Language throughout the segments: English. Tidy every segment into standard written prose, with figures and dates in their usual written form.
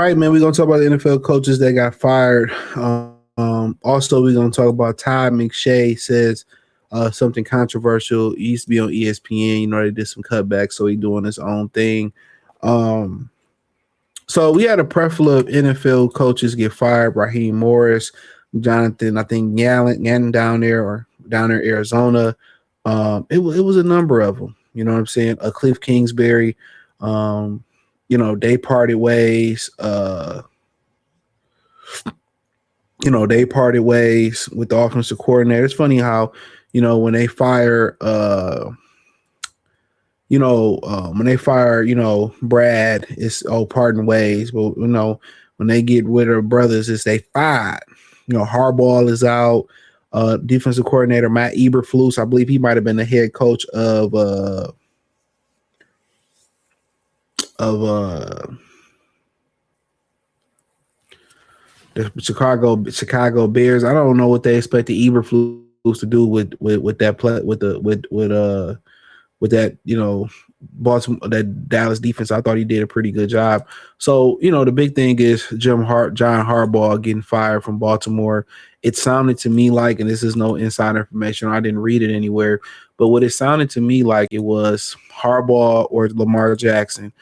right, man. We're gonna talk about the NFL coaches that got fired. Also, we're gonna talk about Todd McShay says something controversial. He used to be on ESPN. You know, they did some cutbacks, so he's doing his own thing. Um, so we had a plethora of NFL coaches get fired. Raheem Morris, Jonathan, I think Gannon down there or down there, Arizona. It was a number of them. You know what I'm saying? Cliff Kingsbury. Um, they parted ways. They parted ways with the offensive coordinator. It's funny how, when they fire, Brad, it's parting ways. But when they get rid of brothers, it's they fired. Harbaugh is out. Defensive coordinator Matt Eberflus, I believe he might have been the head coach of the Chicago Bears. I don't know what they expect the Eberflus to do with that play with that Baltimore, that Dallas defense. I thought he did a pretty good job. So the big thing is John Harbaugh getting fired from Baltimore. It sounded to me like, and this is no inside information, I didn't read it anywhere, but what it sounded to me like it was Harbaugh or Lamar Jackson.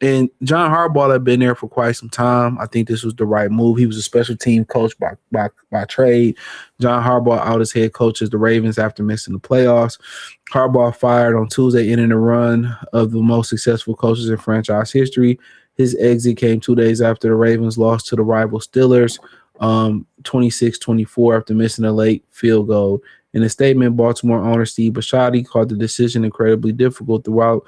And John Harbaugh had been there for quite some time. I think this was the right move. He was a special team coach by trade. John Harbaugh out as head coach as the Ravens after missing the playoffs. Harbaugh fired on Tuesday, ending the run of the most successful coaches in franchise history. His exit came 2 days after the Ravens lost to the rival Steelers, 26-24 after missing a late field goal. In a statement, Baltimore owner Steve Bisciotti called the decision incredibly difficult throughout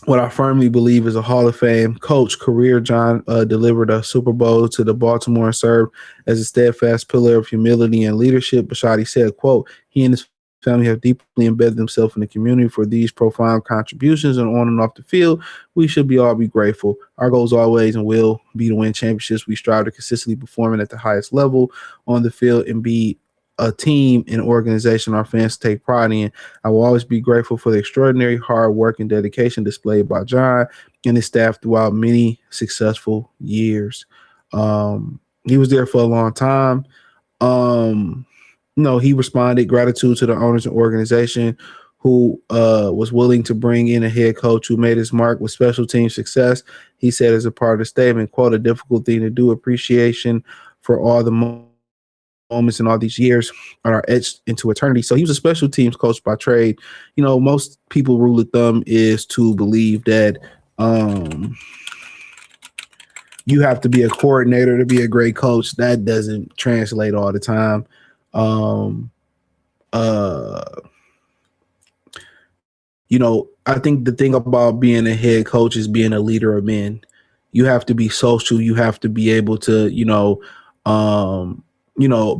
what I firmly believe is a Hall of Fame coach career. John delivered a Super Bowl to the Baltimore and served as a steadfast pillar of humility and leadership. Bisciotti said, quote, he and his family have deeply embedded themselves in the community for these profound contributions, and on and off the field, we should all be grateful. Our goal is always and will be to win championships. We strive to consistently perform at the highest level on the field and be a team and organization our fans take pride in. I will always be grateful for the extraordinary hard work and dedication displayed by John and his staff throughout many successful years. He was there for a long time. He responded gratitude to the owners and organization who was willing to bring in a head coach who made his mark with special team success. He said as a part of the statement, quote, a difficult thing to do, appreciation for all the moments in all these years are etched into eternity. So he was a special teams coach by trade. Most people rule of thumb is to believe that you have to be a coordinator to be a great coach. That doesn't translate all the time. I think the thing about being a head coach is being a leader of men. You have to be social. You have to be able to,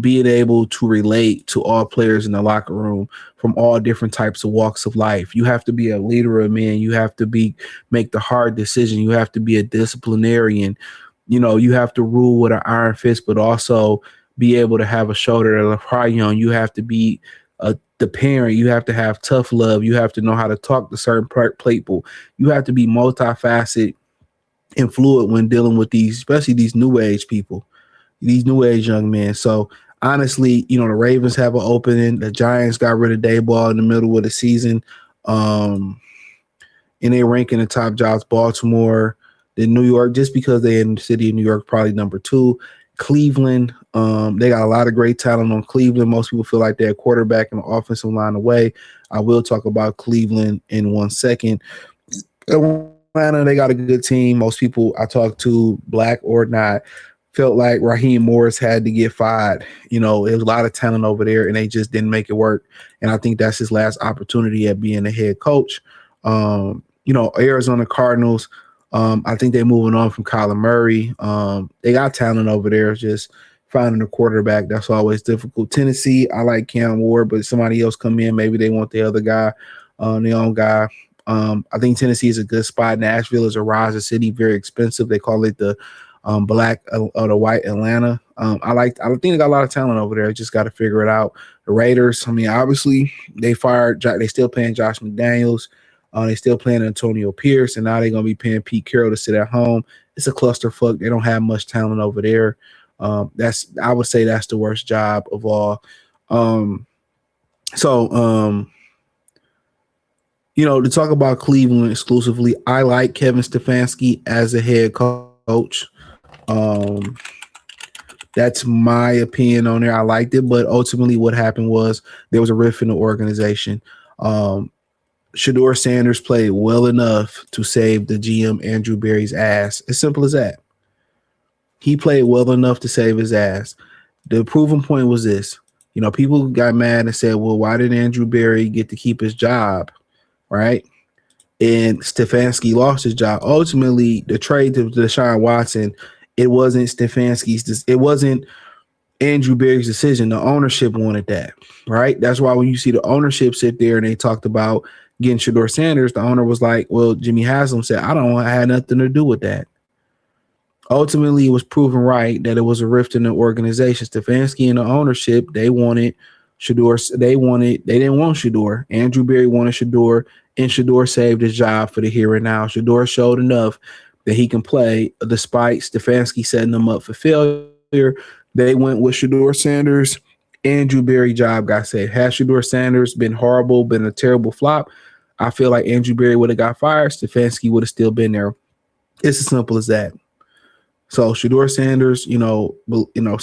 being able to relate to all players in the locker room from all different types of walks of life. You have to be a leader of men. You have to make the hard decision. You have to be a disciplinarian. You have to rule with an iron fist, but also be able to have a shoulder to cry on. You have to be the parent. You have to have tough love. You have to know how to talk to certain people. You have to be multifaceted and fluid when dealing with these, especially these new age people. These new age young men. So honestly, the Ravens have an opening. The Giants got rid of Dayball in the middle of the season. And they rank in the top jobs. Baltimore, then New York, just because they're in the city of New York, probably number 2. Cleveland, they got a lot of great talent on Cleveland. Most people feel like they're a quarterback and an offensive line away. I will talk about Cleveland in 1 second. Atlanta, they got a good team. Most people I talk to, black or not, felt like Raheem Morris had to get fired. There was a lot of talent over there, and they just didn't make it work. And I think that's his last opportunity at being a head coach. Arizona Cardinals, I think they're moving on from Kyler Murray. They got talent over there, just finding a quarterback. That's always difficult. Tennessee, I like Cam Ward, but somebody else come in, maybe they want the other guy, their own guy. I think Tennessee is a good spot. Nashville is a rising city, very expensive. They call it the black or the white Atlanta. I think they got a lot of talent over there. Just got to figure it out. The Raiders, obviously they still paying Josh McDaniels. They still playing Antonio Pierce, and now they're gonna be paying Pete Carroll to sit at home. It's a clusterfuck. They don't have much talent over there. I would say that's the worst job of all. To talk about Cleveland exclusively, I like Kevin Stefanski as a head coach. That's my opinion on there. I liked it, but ultimately what happened was there was a rift in the organization. Shedeur Sanders played well enough to save the GM Andrew Berry's ass. As simple as that. He played well enough to save his ass. The proven point was this. People got mad and said, well, why did Andrew Berry get to keep his job? Right? And Stefanski lost his job. Ultimately, the trade to Deshaun Watson, it wasn't Stefanski's. It wasn't Andrew Berry's decision. The ownership wanted that, right? That's why when you see the ownership sit there and they talked about getting Shedeur Sanders, the owner was like, well, Jimmy Haslam said, I had nothing to do with that. Ultimately, it was proven right that it was a rift in the organization. Stefanski and the ownership, they wanted Shedeur. They didn't want Shedeur. Andrew Berry wanted Shedeur, and Shedeur saved his job for the here and now. Shedeur showed enough that he can play despite Stefanski setting them up for failure. They went with Shedeur Sanders. Andrew Berry job got saved. Had Shedeur Sanders been horrible, been a terrible flop, I feel like Andrew Berry would have got fired. Stefanski would have still been there. It's as simple as that. So Shedeur Sanders,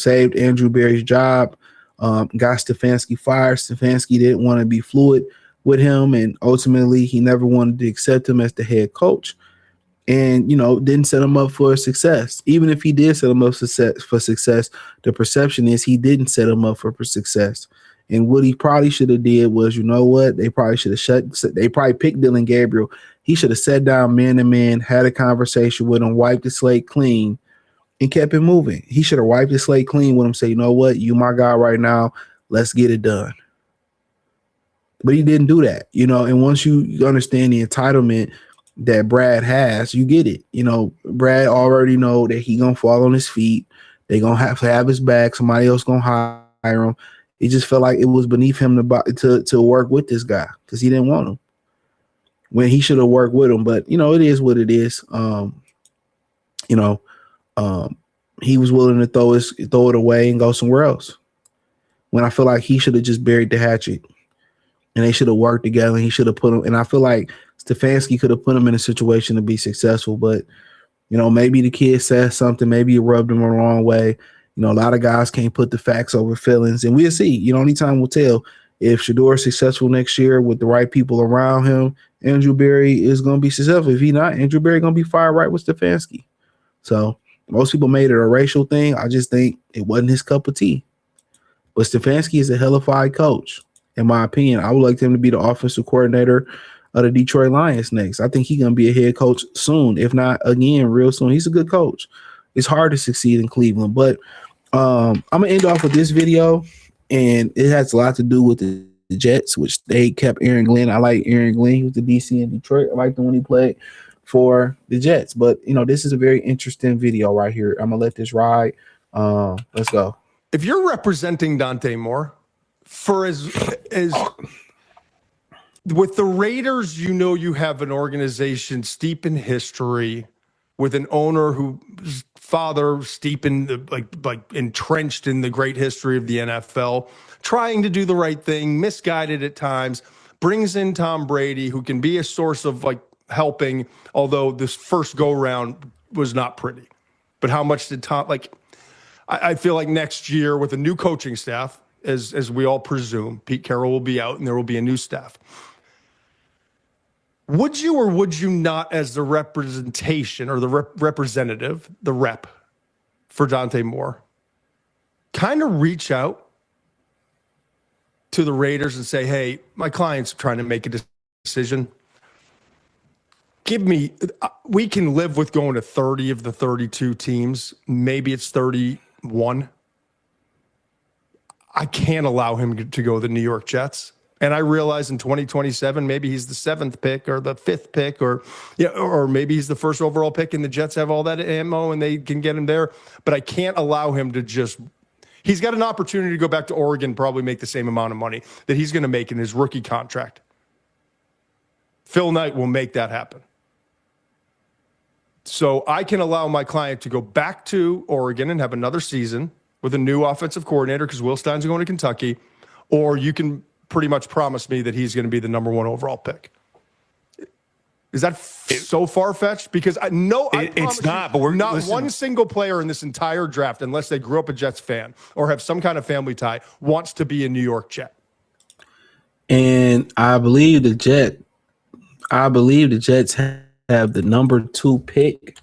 saved Andrew Berry's job, got Stefanski fired. Stefanski didn't want to be fluid with him, and ultimately he never wanted to accept him as the head coach, and didn't set him up for success. Even if he did set him up for success, the perception is he didn't set him up for success. And what he probably should have did was, they probably should have they probably picked Dylan Gabriel. He should have sat down man to man, had a conversation with him, wiped the slate clean, and kept it moving. He should have wiped the slate clean with him, say, you my guy right now, let's get it done. But he didn't do that, and once you understand the entitlement that Brad has, you get it. Brad already know that he gonna fall on his feet. They gonna have to have his back. Somebody else gonna hire him. It just felt like it was beneath him to work with this guy because he didn't want him when he should have worked with him. But it is what it is. He was willing to throw it away and go somewhere else. When I feel like he should have just buried the hatchet, and they should have worked together. And he should have put him. And I feel like Stefanski could have put him in a situation to be successful. But maybe the kid said something. Maybe it rubbed him the wrong way. A lot of guys can't put the facts over feelings, and we'll see. Only time will tell. If Shedeur is successful next year with the right people around him, Andrew Berry is going to be successful. If he's not, Andrew Berry going to be fired right with Stefanski. So most people made it a racial thing. I just think it wasn't his cup of tea. But Stefanski is a hellified coach, in my opinion. I would like him to be the offensive coordinator of the Detroit Lions next. I think he's going to be a head coach soon, if not again real soon. He's a good coach. It's hard to succeed in Cleveland, but I'm going to end off with this video, and it has a lot to do with the Jets, which they kept Aaron Glenn. I like Aaron Glenn. He was the DC in Detroit. I like the one he played for the Jets. But, this is a very interesting video right here. I'm going to let this ride. Let's go. If you're representing Dante Moore, for as with the Raiders, you have an organization steep in history with an owner whose father steep in like entrenched in the great history of the NFL, trying to do the right thing, misguided at times, brings in Tom Brady, who can be a source of helping, although this first go round was not pretty. But how much did Tom I feel like next year with a new coaching staff, as we all presume, Pete Carroll will be out and there will be a new staff. Would you or would you not, as the representation or the representative, the rep for Dante Moore, kind of reach out to the Raiders and say, hey, my client's trying to make a decision. We can live with going to 30 of the 32 teams. Maybe it's 31. I can't allow him to go to the New York Jets. And I realize in 2027, maybe he's the 7th pick or the 5th pick, or maybe he's the first overall pick and the Jets have all that ammo and they can get him there. But I can't allow him to he's got an opportunity to go back to Oregon, probably make the same amount of money that he's going to make in his rookie contract. Phil Knight will make that happen. So I can allow my client to go back to Oregon and have another season with a new offensive coordinator because Will Stein's going to Kentucky, or you can pretty much promise me that he's going to be the #1 overall pick. Is that so far-fetched? Because I know it's not, but we're not one single player in this entire draft, unless they grew up a Jets fan or have some kind of family tie, wants to be a New York Jet. And I believe the Jets have the #2 pick.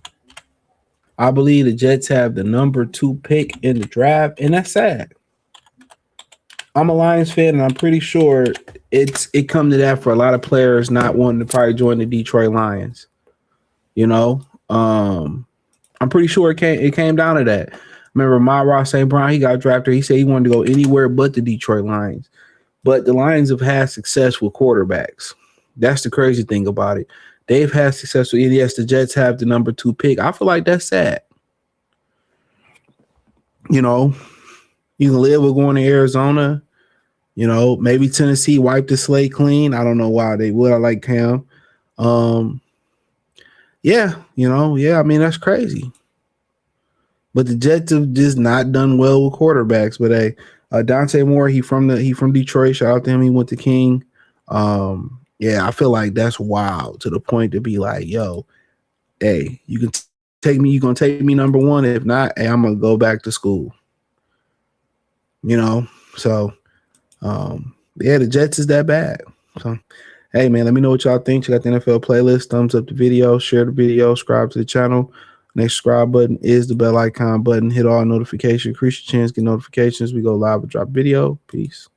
I believe the Jets have the #2 pick in the draft, and that's sad. I'm a Lions fan, and I'm pretty sure it come to that for a lot of players not wanting to probably join the Detroit Lions. You know, I'm pretty sure it came down to that. Remember, Ross St. Brown, he got drafted. He said he wanted to go anywhere but the Detroit Lions. But the Lions have had success with quarterbacks. That's the crazy thing about it. They've had success with it. Yes, the Jets have the #2 pick. I feel like that's sad. You know, you can live with going to Arizona. You know, maybe Tennessee wiped the slate clean. I don't know why they would. I like Cam. Yeah, I mean, that's crazy. But the Jets have just not done well with quarterbacks. But hey, Dante Moore, he from Detroit. Shout out to him. He went to King. Yeah, I feel like that's wild to the point to be like, yo, hey, you can take me. You gonna take me #1? If not, hey, I'm gonna go back to school. So. Yeah, the Jets is that bad. So, hey, man, let me know what y'all think. Check out the NFL playlist. Thumbs up the video. Share the video. Subscribe to the channel. Next subscribe button is the bell icon button. Hit all notifications. Increase your chance. Get notifications. We go live and drop video. Peace.